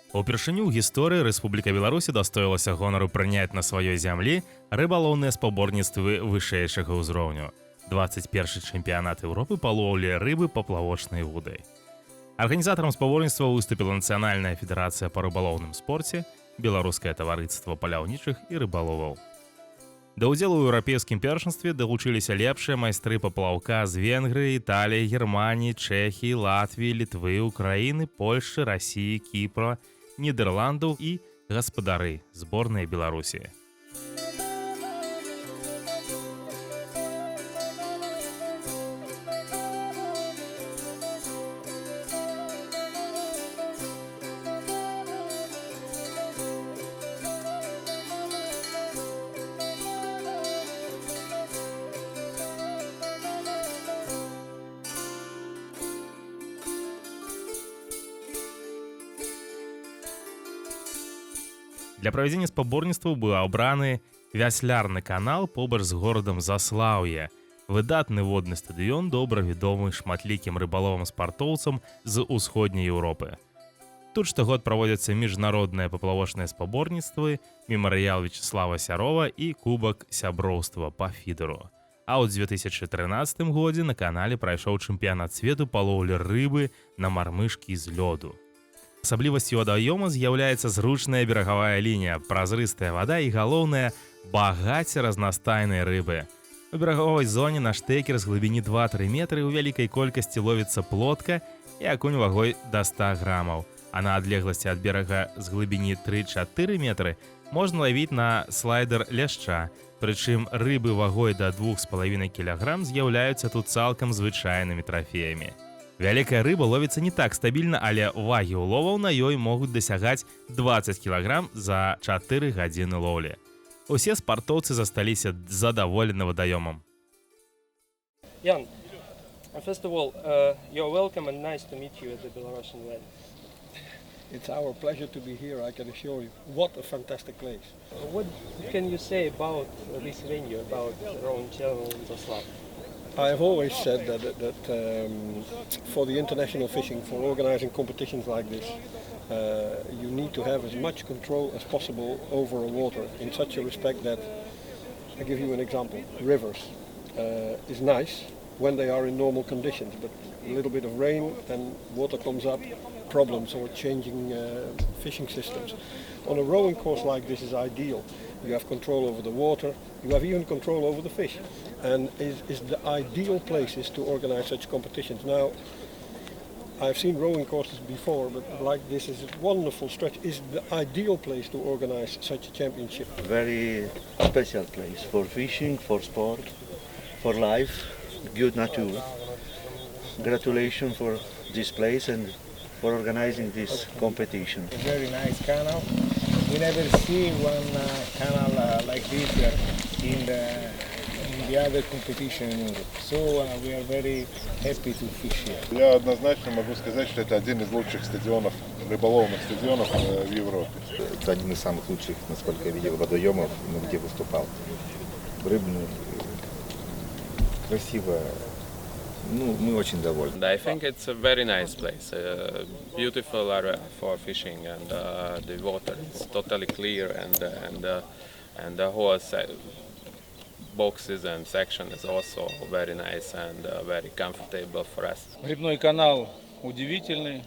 Упершыню ў гісторыі Рэспубліка Беларусь дастоілася гонару прыняць на сваёй зямлі рыбалоўныя спаборніцтвы вышэйшага ўзроўню. 21 чэмпіянат Еўропы па лоўлі рыбы паплавочнай вудай. Арганізатарам спаборніцтва выступіла Нацыянальная федэрацыя па рыбалоўным спорце, Беларускае таварыства паляўнічых і рыбаловаў. Да ўдзелу ў еўрапейскім першынстве далучыліся лепшыя майстры паплаўка з Венгрыі, Італіі, Германіі, Чэхіі, Латвіі, Літвы, Украіны, Польшчы, Расіі, Кіпра, Нідерландаў і гаспадары зборнай Беларусі. Для правядзення спаборніцтваў быў абраны вяслярны канал побач з горадам Заслаўе, выдатны водны стадыён, добра вядомы шматлікім рыбаловам-спартоўцам з усходняй Еўропы. Тут штогод праводзяцца міжнародныя паплавочныя спаборніцтвы, мемарыял Вячеслава Сярова і кубак сяброўства па фідеру. А ў 2013 годзе на канале прайшоў чэмпіянат свету па лоўлі рыбы на мармышкі з лёду. Асаблівасцю вадаёма з'яўляецца зручная берагавая лінія, празрыстая вада і, галоўнае, багацце разнастайнай рыбы. У берагавой зоне на штэкер з глыбіні 2-3 метры ў вялікай колькасці ловіцца плотка і акунь вагой да 100 грамаў, а на адлегласці ад берага з глыбіні 3-4 метры можна лавіць на слайдер ляшча, прычым рыбы вагой да 2,5 кг з'яўляюцца тут цалкам звычайнымі трафеямі. Вялікая рыба ловіцца не так стабільна, але вагі ўловаў на ёй могуць дасягаць 20 кг за 4 гадзіны лоўлі. Усе спартоўцы засталіся задаволены вадаёмам. Jan, first of all, you're welcome and nice to meet you at the Belarusian Well. It's our pleasure to be here, I can assure you. What a fantastic place. What can you say about this venue, about Rowing Channel in Zaslav? I have always said that for the international fishing, for organizing competitions like this, you need to have as much control as possible over a water in such a respect that, I'll give you an example, rivers is nice when they are in normal conditions, but a little bit of rain and water comes up, problems or changing fishing systems. On a rowing course like this is ideal. You have control over the water, you have even control over the fish, and is the ideal places to organize such competitions. Now, I've seen rowing courses before, but like this is a wonderful stretch, is the ideal place to organize such a championship. Very special place for fishing, for sport, for life, good nature. Congratulations for this place and for organizing this competition. A very nice canal. We never see one canal like this in the other competition in Europe. So we are very happy to fish here. Я однозначно могу сказать, что это один из лучших стадионов, рыболовных стадионов в Европе. Это один из самых лучших, насколько я видел, водоемов, где выступал. Рыбный, красиво. Ну, мы очень довольны. I think it's a very nice place, a beautiful area for fishing, and the water is totally clear, and the whole boxes and section is also very nice and very comfortable for us. Грибной канал удивительный.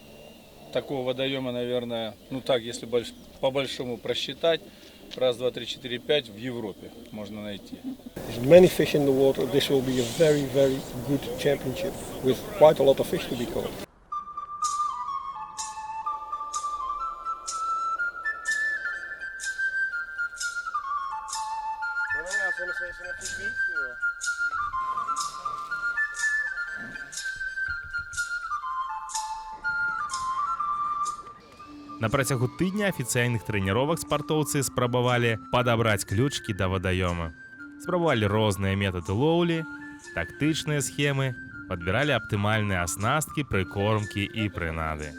Такого водоема, наверное, ну так, если по-большому просчитать, раз, два, три, четыре, пять в Европе можно найти. There's many fish in the water. This will be a very, very good championship with quite a lot of fish to be caught. На працягу тыдня афіцыйных трэніровак спартоўцы спрабавалі падабраць ключкі да вадаёма. Спрабавалі розныя метады лоўлі, тактычныя схемы, падбіралі аптымальныя аснасткі, прыкормкі і прынады.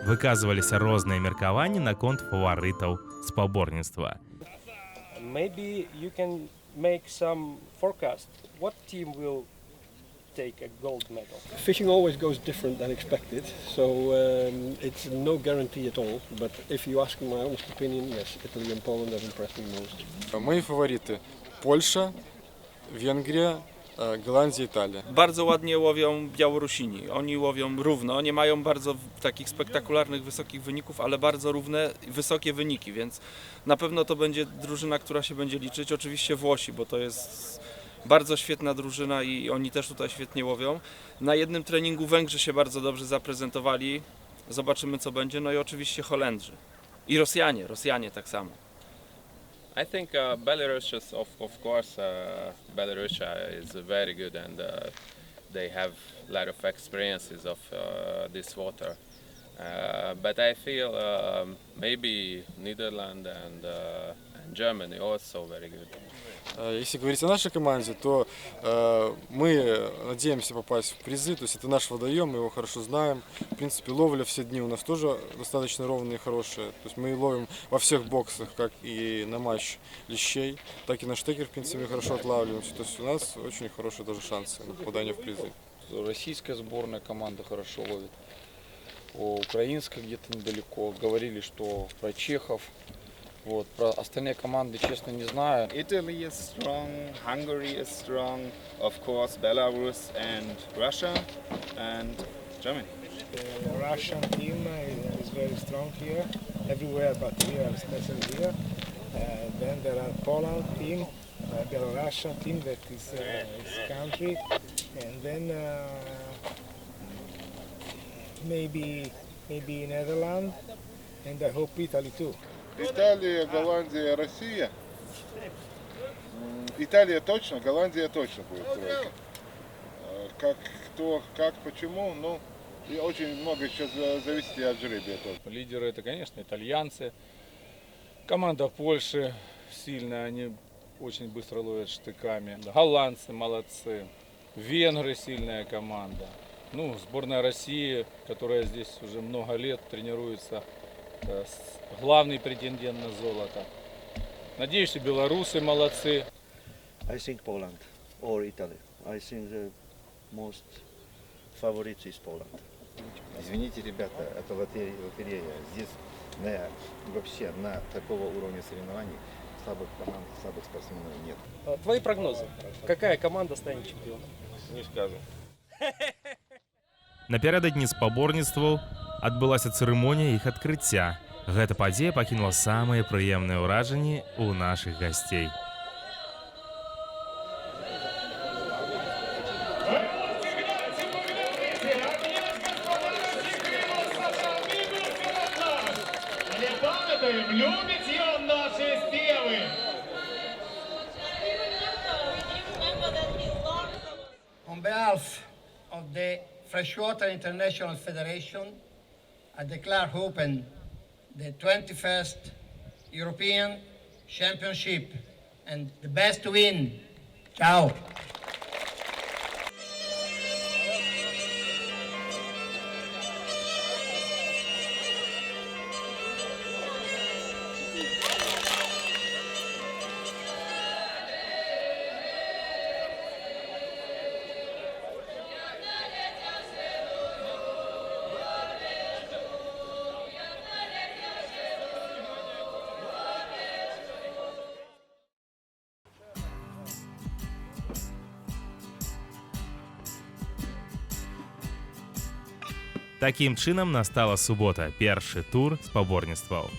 Выказваліся розныя меркаванні наконт фаварытаў спаборніцтва. Maybe you can make some forecast. What team will take a gold medal? Fishing always goes different than expected, so it's no guarantee at all. But if you ask my honest opinion, yes, Italy and Poland have impressed me most. Мои фавориты – Польша, Węgria, Golandia, Italia. Bardzo ładnie łowią Białorusini. Oni łowią równo, nie mają bardzo takich spektakularnych, wysokich wyników, ale bardzo równe, wysokie wyniki, więc na pewno to będzie drużyna, która się będzie liczyć. Oczywiście Włosi, bo to jest bardzo świetna drużyna i oni też tutaj świetnie łowią. Na jednym treningu Węgrzy się bardzo dobrze zaprezentowali. Zobaczymy, co będzie. No i oczywiście Holendrzy. I Rosjanie tak samo. I think Belarus is, of course, Belarus is very good and they have a lot of experiences of this water. But I feel maybe Netherlands and Germany also very good. Если говорить о нашей команде, то мы надеемся попасть в призы, то есть это наш водоем, мы его хорошо знаем. В принципе, ловля все дни у нас тоже достаточно ровные и хорошие. То есть мы ловим во всех боксах, как и на матч лещей, так и на штекер, в принципе, хорошо отлавливаемся. То есть у нас очень хорошие даже шансы на попадание в призы. Российская сборная команда хорошо ловит. Украинская где-то недалеко. Говорили, что про чехов. Вот. Про остальные команды, честно, не знаю. Italy is strong, Hungary is strong, of course Belarus and Russia and Germany. The Russian team is very strong here, everywhere but here, especially here. Then there are Poland team, Belarusian team that is country, and then maybe Netherlands, and I hope Italy too. Италия, Голландия, Россия. Италия точно, Голландия точно будет тройка. Как, кто, как, почему, ну, и очень много сейчас зависит и от жребия тоже. Лидеры это, конечно, итальянцы. Команда Польши сильная, они очень быстро ловят штыками. Голландцы молодцы. Венгры сильная команда. Ну, сборная России, которая здесь уже много лет тренируется, главный претендент на золото. Надеюсь, что белорусы молодцы. I think Poland or Italy. I think the most favorite is Poland. Извините, ребята, это лотерея. Здесь вообще на такого уровня соревнований слабых команд, слабых спортсменов нет. Твои прогнозы. Какая команда станет чемпионом? Не скажу. Напярэдадні спаборніцтваў адбылася цырымонія іх адкрыцця. Гэта падзея пакінула самыя прыемныя ўражанні ў нашых гасцей. On behalf of the Freshwater International Federation, I declare open the 21st European Championship and the best win. Ciao. Такім чынам настала субота, першы тур спаборніцтваў.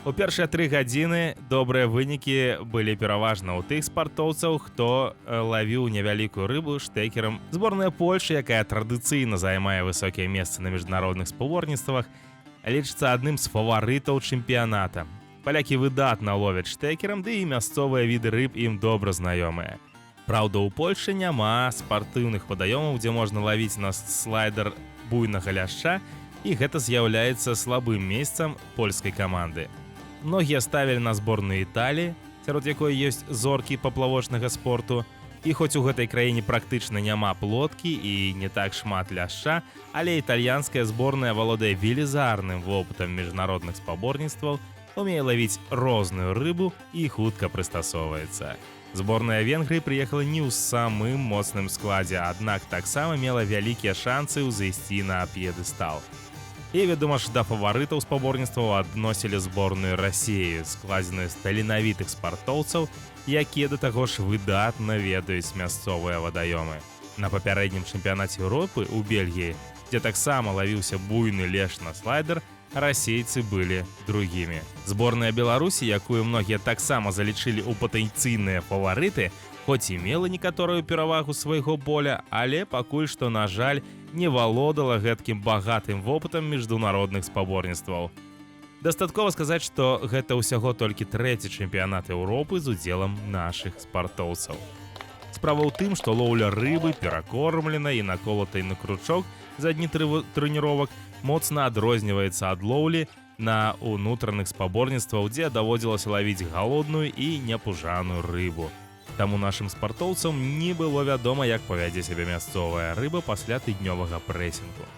У першыя 3 гадзіны добрыя вынікі былі пераважна ў тых спартоўцаў, хто лавіў невялікую рыбу штэкерам. Зборная Польшы, якая традыцыйна займае высокія месцы на міжнародных спаборніцтвах, лічыцца адным з фаварытаў чэмпіяната. Палякі выдатна ловяць штэкерам, ды і мясцовыя віды рыб ім добра знаёмыя. Праўда, у Польшы няма спартыўных вадаёмаў, дзе можна лавіць на слайдер буйнага ляшча, і гэта з'яўляецца слабым месцам польскай каманды. Многія ставілі на зборную Італіі, сярод якой ёсць зоркі паплавочнага спорту, і хоць у гэтай краіне практычна няма плоткі і не так шмат ляшча, але італьянская зборная валодае велізарным вопытам міжнародных спаборніцтваў, умее лавіць розную рыбу і хутка прыстасоўваецца. Зборная Венгрыі прыехала не ў самым моцным складзе, аднак таксама мела вялікія шансы ўзайсці на п'едэстал. І, вядома ж, да фаварытаў спаборніцтваў адносілі зборную Расіі, складзеную з таленавітых спартоўцаў, якія да таго ж выдатна ведаюць мясцовыя вадаёмы. На папярэднім чэмпіянаце Еўропы ў Бельгіі, дзе таксама лавіўся буйны лешч на слайдер, расейцы былі другімі. Зборная Беларусі, якую многія таксама залічылі ў патэнцыйныя фаварыты, хоць і мела некаторую перавагу свайго поля, але пакуль што, на жаль, не валодала гэткім багатым вопытам міжнародных спаборніцтваў. Дастаткова сказаць, што гэта ўсяго толькі 3-ці чэмпіянат Еўропы з удзелам нашых спартоўцаў. Справа ў тым, што лоўля рыбы, перакормленай і наколатай на кручок за дні трэніровак моцна адрозніваецца ад лоўлі на ўнутраных спаборніцтваў, дзе даводзілася лавіць галодную і непужаную рыбу. Таму нашым спартоўцам не было вядома, як павядзе сябе мясцовая рыба пасля тыднёвага прэсінгу.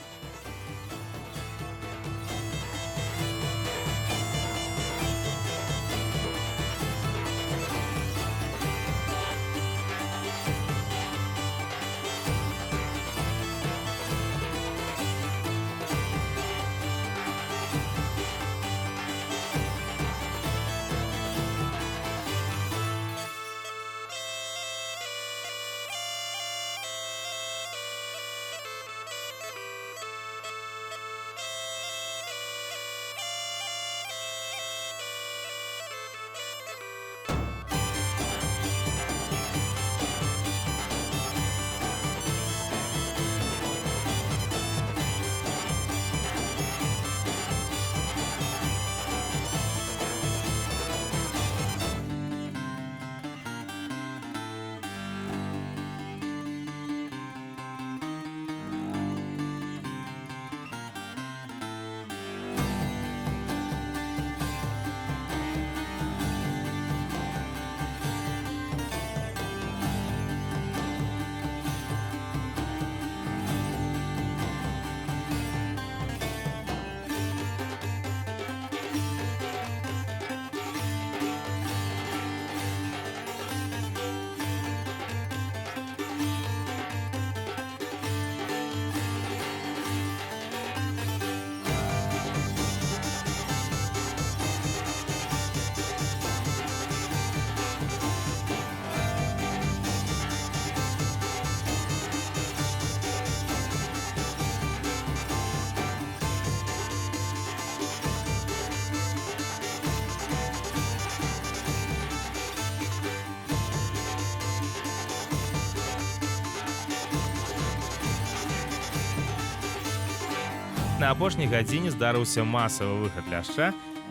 На апошняй гадзіне здарыўся масавы выхад ляшча,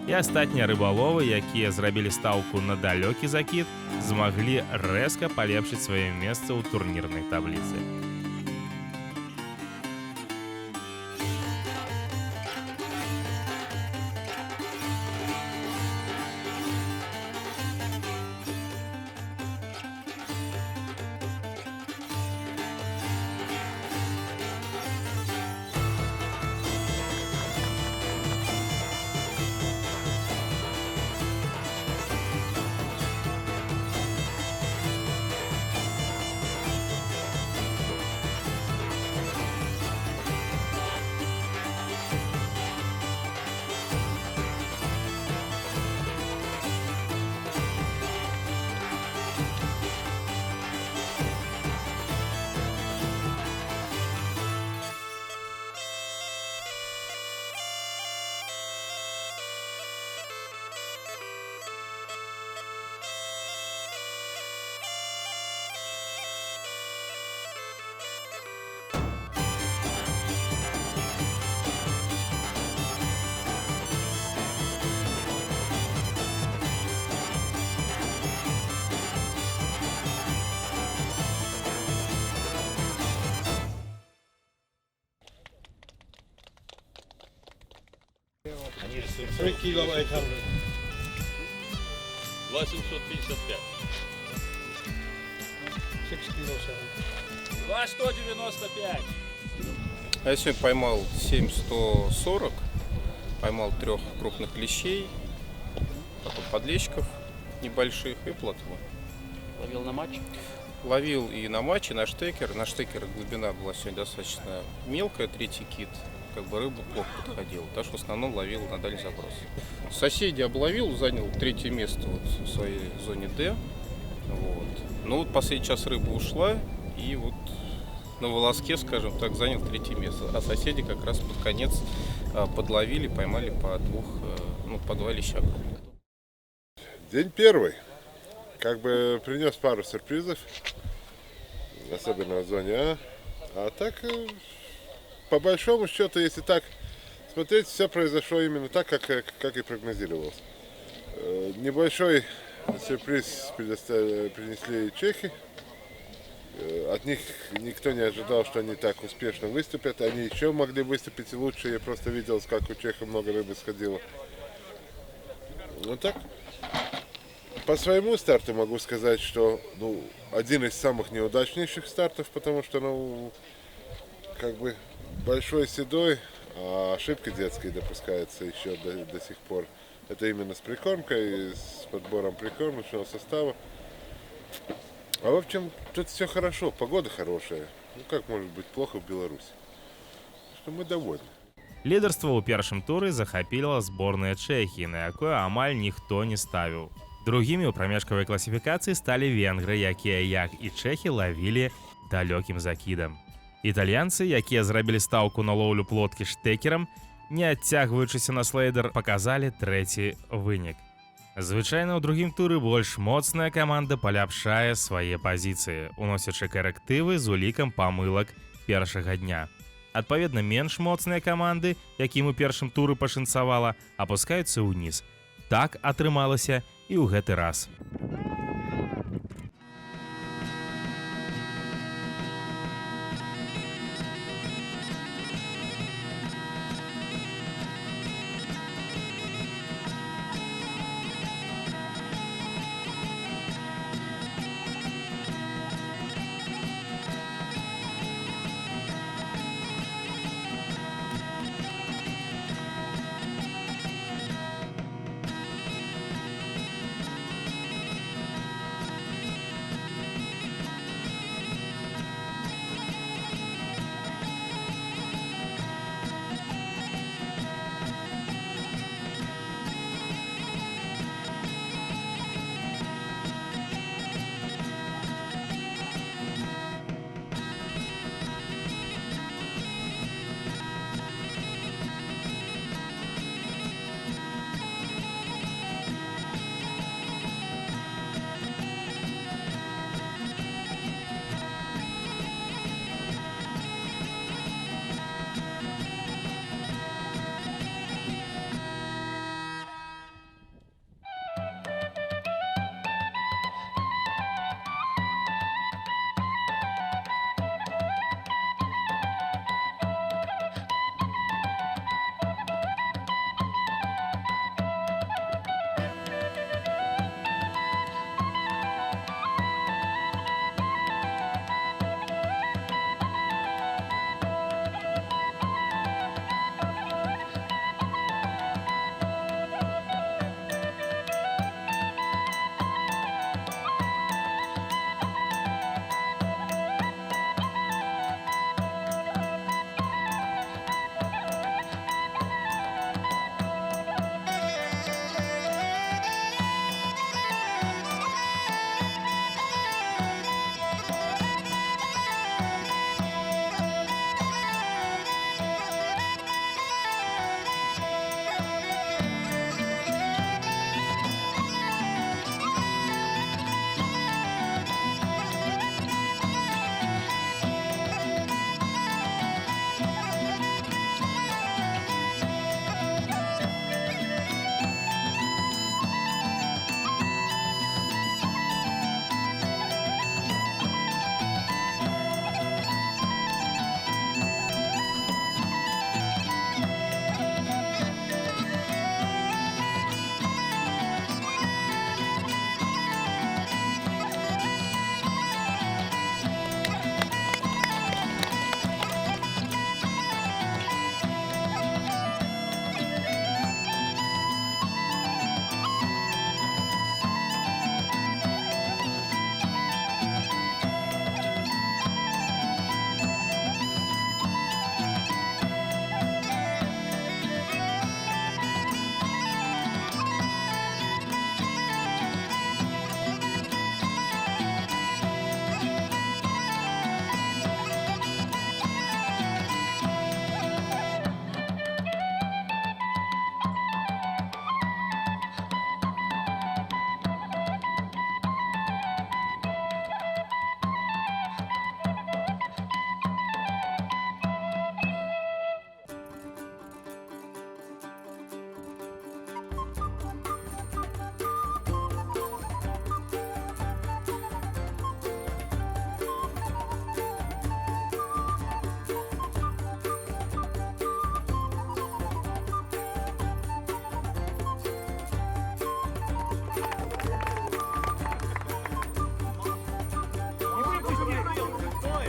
і астатнія рыбаловы, якія зрабілі стаўку на далёкі закід, змаглі рэзка палепшыць сваё месца ў турнірнай табліцы. 3 kilo 800. 855. 6 kilo 7. 2,195. А я сегодня поймал 7,140, поймал 3 крупных лещей, потом подлещиков небольших и плотву. Ловил на матч? Ловил и на матче, на штекер. На штекер глубина была сегодня достаточно мелкая, 3-й кит. Как бы рыба плохо подходила, так что в основном ловил на дальний заброс. Соседей обловил, занял 3-е место вот в своей зоне D. Вот. Ну вот последний час рыба ушла и вот на волоске, скажем так, занял 3-е место. А соседи как раз под конец подловили, поймали по 2 леща крупных. День первый. Как бы принес пару сюрпризов, особенно в зоне А. А так, по большому счету, если так смотреть, все произошло именно так, как и прогнозировалось. Небольшой сюрприз принесли чехи. От них никто не ожидал, что они так успешно выступят. Они еще могли выступить и лучше. Я просто видел, как у чехов много рыбы сходило. Ну так. По своему старту могу сказать, что один из самых неудачнейших стартов, потому что как бы большой седой, а ошибки детские допускаются еще до сих пор. Это именно с прикормкой, с подбором прикормочного состава. А в общем, тут все хорошо, погода хорошая. Как может быть плохо в Беларуси? Что мы довольны. Лідарства ў першым туры захапіла зборная Чэхіі, на якое амаль ніхто не ставіў. Другімі ў прамежкавай класіфікацыі сталі венгры, якія, як і чэхі, лавілі далёкім закідам. Італьянцы, якія зрабілі стаўку на лоўлю плоткі штекерам, не адцягваючыся на слейдер, паказалі 3-й вынік. Звычайна ў другім туры больш моцная каманда паляпшае свае пазіцыі, уносячы карэктывы з улікам памылак першага дня. Адпаведна, менш моцныя каманды, якім у першым туры пашанцавала, апускаюцца ўніз. Так атрымалася і ў гэты раз.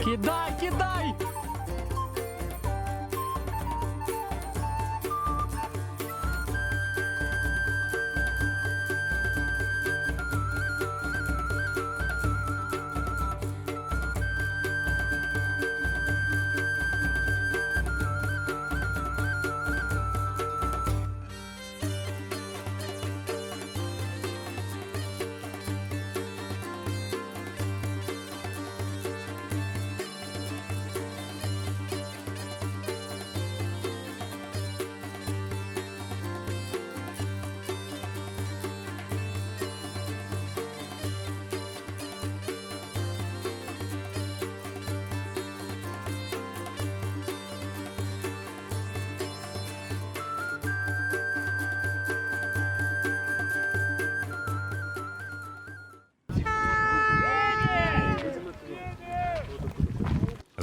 Кидай, кидай!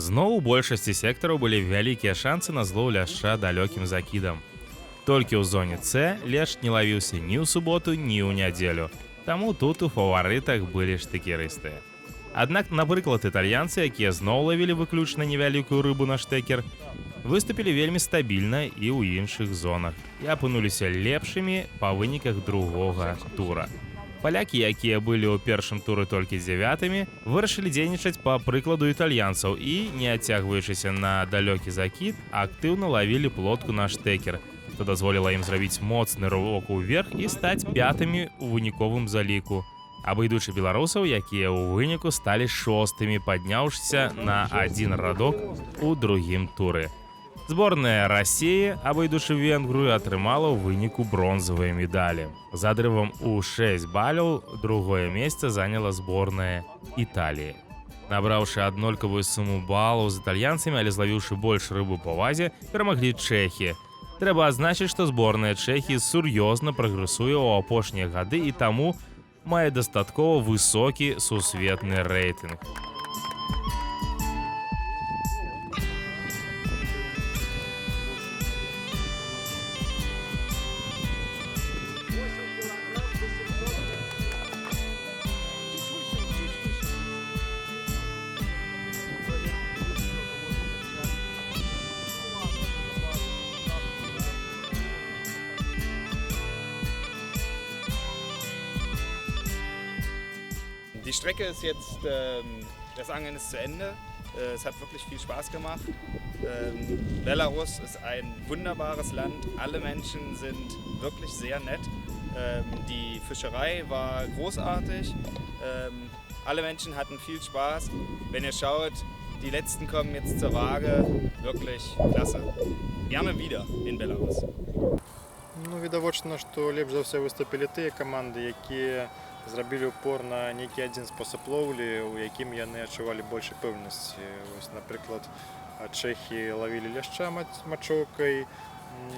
Зноў у большасці сектараў былі вялікія шанцы на злоў ляшча далёкім закідам. Толькі ў зоне С лешч не лавіўся ні ў суботу, ні ў нядзелю. Таму тут у фаварытах былі штыкерыстыя. Аднак, напрыклад, італьянцы, якія зноў лавілі выключна невялікую рыбу на штэкер, выступілі вельмі стабільна і ў іншых зонах і апынуліся лепшымі па выніках другога тура. Палякі, якія былі ў першым туры толькі 9-мі, вырашылі дзейнічаць па прыкладу італьянцаў і, не адцягваючыся на далёкі закід, актыўна лавілі плотку на штэкер, што дазволіла ім зрабіць моцны рывок уверх і стаць 5-мі ў выніковым заліку, абыдучы беларусаў, якія ў выніку сталі 6-мі, падняўшыся на 1 радок у другім туры. Зборная Расіі, абыдучы Венгрыю, атрымала ў выніку бронзавыя медалі. З адрывам у 6 балёў другое месца заняла зборная Італіі. Набраўшы аднолькавую суму балаў з італьянцамі, але злавіўшы больш рыбу па вазе, перамаглі чэхі. Трэба адзначыць, што зборная Чэхіі сур'ёзна прагрэсуе ў апошнія гады і таму мае дастаткова высокі сусветны рэйтынг. Die Strecke ist jetzt, das Angeln ist zu Ende. Es hat wirklich viel Spaß gemacht. Belarus ist ein wunderbares Land. Alle Menschen sind wirklich sehr nett. Die Fischerei war großartig. Alle Menschen hatten viel Spaß. Wenn ihr schaut, die letzten kommen jetzt zur Waage. Wirklich klasse. Gerne wieder in Belarus. Ну, відавочна, што лепш за ўсё выступілі тыя каманды, якія зрабілі упор на нейкі адзін спосаб лоўлі, у якім яны адчувалі больш пэўнасці. Вось, напрыклад, чэхі лавілі ляшча мачоўкай,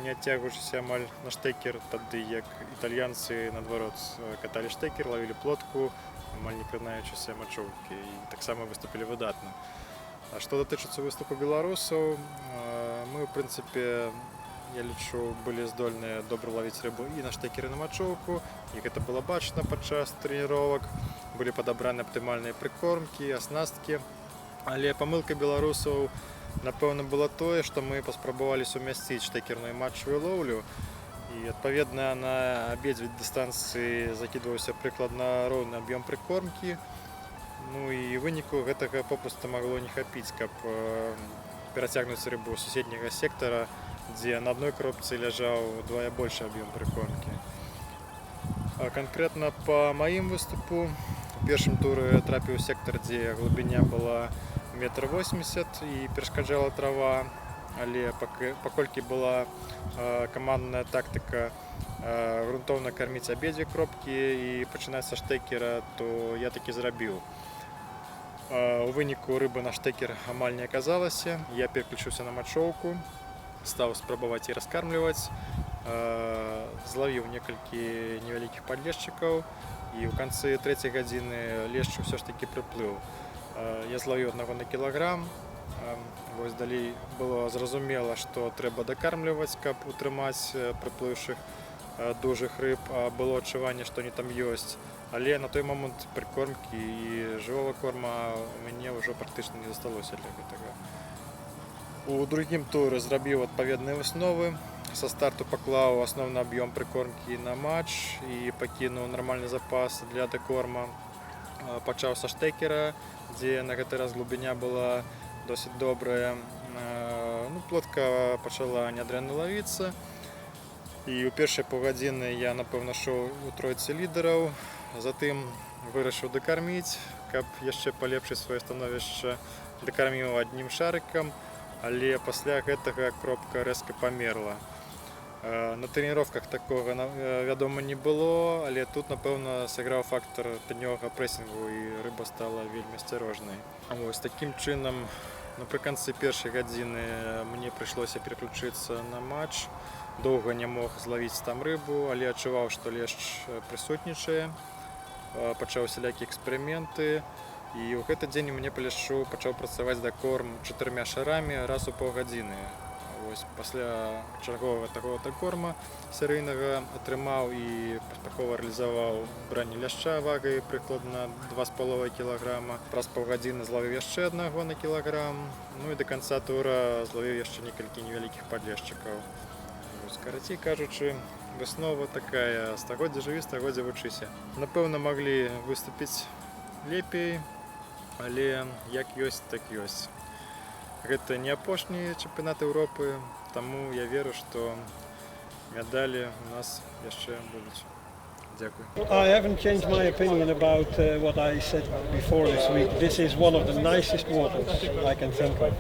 не адцягваючыся амаль на штэкер, тады як італьянцы, наадварот, каталі штэкер, лавілі плотку, амаль не кранаючыся мачоўкі, і таксама выступілі выдатна. А што датычыцца выступу беларусаў, мы, у прынцыпе, я лічу, былі здольныя добра лавіць рыбу і на штэкеры, на мачоўку, і гэта было бачна падчас трэніровак. Былі падабраны аптымальныя прыкормкі, аснасткі. Але памылка беларусаў, напэўна, было тое, што мы паспрабавалі сумясціць штэкерную і матчавую лоўлю. І, адпаведна, на абедзве дыстанцыі закідваўся прыкладна роўны аб'ём прыкормкі. Ну і выніку гэтага попросту магло не хапіць, каб перацягнуць рыбу з суседняга сектара, дзе на адной кропцы ляжаў удвая большы аб'ём прыкормкі. Канкрэтна па маім выступу, у першым туры трапіў сектар, дзе глыбіня была 1,80 м і перашкаджала трава, але паколькі была камандная тактыка грунтоўна карміць абедзве кропкі і пачынаць са штэкера, то я такі зрабіў. У выніку рыба на штэкер амаль не аказалася, я пераключыўся на мачоўку, стаў спрабаваць і раскармліваць, злавіў некалькі невялікіх падлешчыкаў і ў канцы 3-й гадзіны лешч ўсё ж такі прыплыў. Я злавіў аднаго на кілаграм, вось далей было зразумела, што трэба дакармліваць, каб утрымаць прыплыўшых дужых рыб, а было адчуванне, што они там ёсць. Але на той момент прикормки і живого корма у мяне ўжо практычна не засталося для гэтага. У другім туры зрабіў адпаведныя высновы. Са старту паклаў асноўны аб'ём прыкормкі на матч і пакінуў нармальны запас для дэкорма. Пачаў са штекера, дзе на гэты раз глыбіня была досыць добрая. Плотка пачала нядрэнна лавіцца. І ў першай паўгадзіны я, напэўна, шоў у тройцы лідараў. Затым вырашыў дакарміць, каб яшчэ палепшыць сваё становішча. Дакарміў аднім шарыкам, але пасля гэтага кропка рэзка памерла. На трэніровках такога, вядома, не было, але тут, напэўна, сыграў фактар таннёга прэсінгу і рыба стала вельмі асцярожнай. Такім чынам, напрыканцы першай гадзіны мне прыйшлося пераключыцца на матч. Доўга не мог злавіць там рыбу, але адчуваў, што лешч прысутнічае. Пачаў усялякі эксперыменты. І ў гэты дзень мне па лешчу пачаў працаваць дакорм 4 шарамі раз у паўгадзіны. Пасля чарговага такога дакорма серыйнага атрымаў і паспяхова рэалізаваў бранні ляшча вагай прыкладна 2,5 кілаграма. Праз паўгадзіны зловіў яшчэ аднаго на кілаграм. І да канца тура зловіў яшчэ некалькі невялікіх падлешчыкаў. Карацей кажучы, выснова такая: стагоддзя жыві, стагоддзя вучыся. Напэўна, маглі выступіць лепей, але як ёсць, так ёсць. Гэта не апошні чэмпіянат Еўропы, таму я веру, што медалі у нас яшчэ будуць. Дзякуй. I haven't changed my opinion about what I said before this week. This is one of the nicest waters I can think of.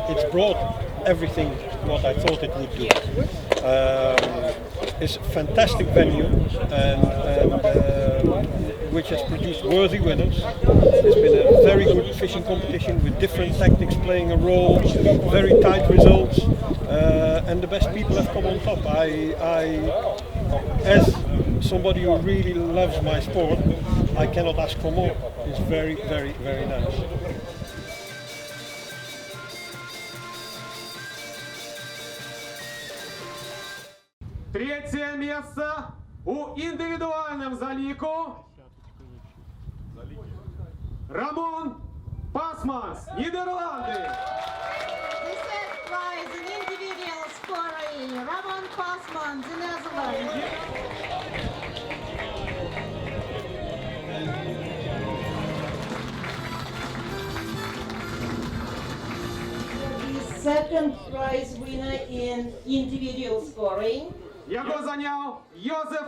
It's brought everything what I thought it would do. It's a fantastic venue and which has produced worthy winners. It's been a very good fishing competition with different tactics playing a role, very tight results, and the best people have come on top. As somebody who really loves my sport, I cannot ask for more. It's very, very, very nice. Третье место у индивидуальном залику Рамон Пасманс, Нидерланды. The third prize in individual scoring, Ramon Pasman, the Netherlands. The second prize winner in individual scoring. Его занял Йозеф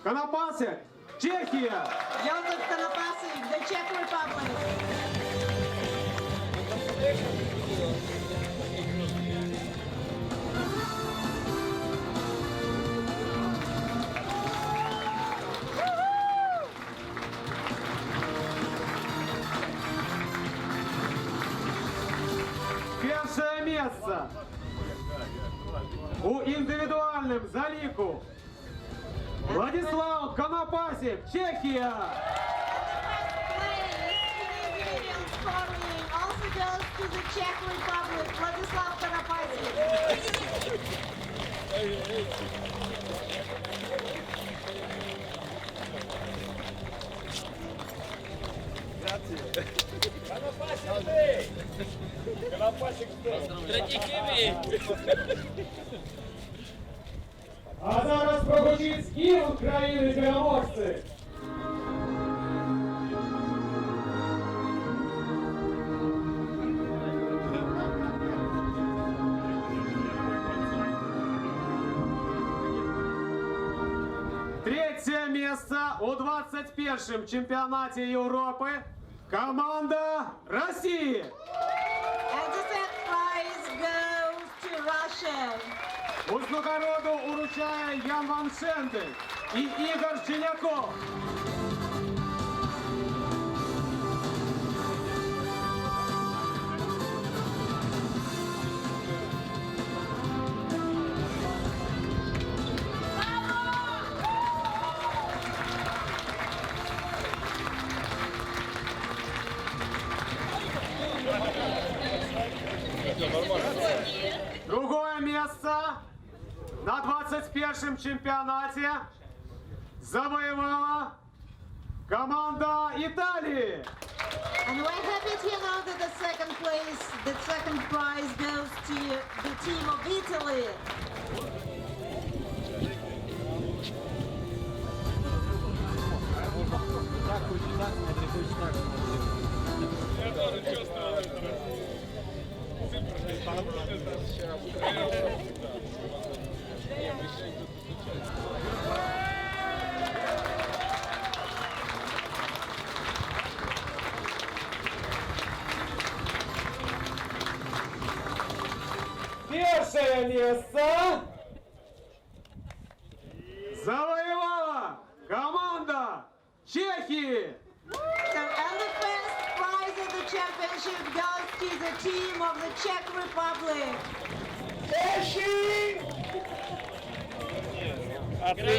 Конопасик, Чехия. Josef Konopasik, the Czech Republic. Первое место у индивидуальном залику Владислав Конопасик, Чехия. Individual scoring also goes to the Czech Republic, Vladislav Konopasik. А зараз прозвучить гімн країни-переможці. Третье место у 21-м чемпионате Европы команда России. And the third prize goes to Russia. Узнагороду уручає Ян Ван Шендель і Ігор Челяков. Другое место на 21-м чемпионате завоевала команда Италии. And we're happy to know that the second prize goes to the team of Italy. Первое место завоевала команда Чехии. So, and the first prize of the championship goes to the team of the Czech Republic. I think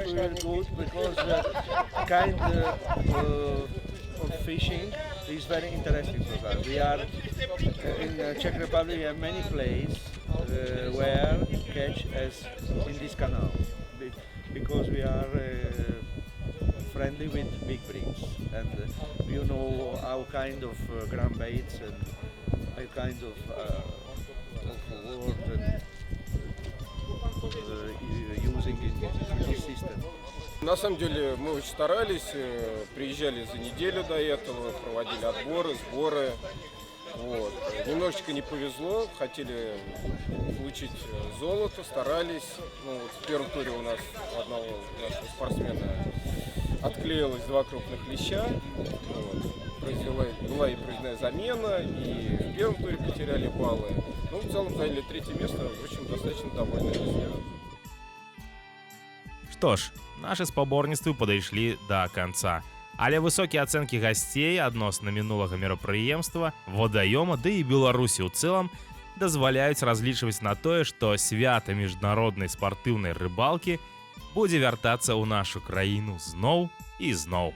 we are good because kind of fishing is very interesting for us. We are in Czech Republic. We have many places where catch as in this canal because we are friendly with big breeds and you know our kind of ground baits and our kind of word and using in this system. На самом деле мы очень старались, приезжали за неделю до этого, проводили отборы, сборы. Вот. Немножечко не повезло, хотели получить золото, старались. Ну, вот в первом туре у нас одного нашего спортсмена отклеилось 2 крупных леща. Вот. Была и произведена замена, и в первом туре потеряли баллы. Ну, в целом заняли 3-е место, в общем, достаточно довольны результатом. Што ж, нашы спаборніцтвы падышлі да канца. Але высокія ацэнкі гасцей адносна мінулага мерапрыемства, вадаёма, ды і Беларусі ў цэлым дазваляюць разлічваць на тое, што свята міжнароднай спартыўнай рыбалкі будзе вяртацца ў нашу краіну зноў і зноў.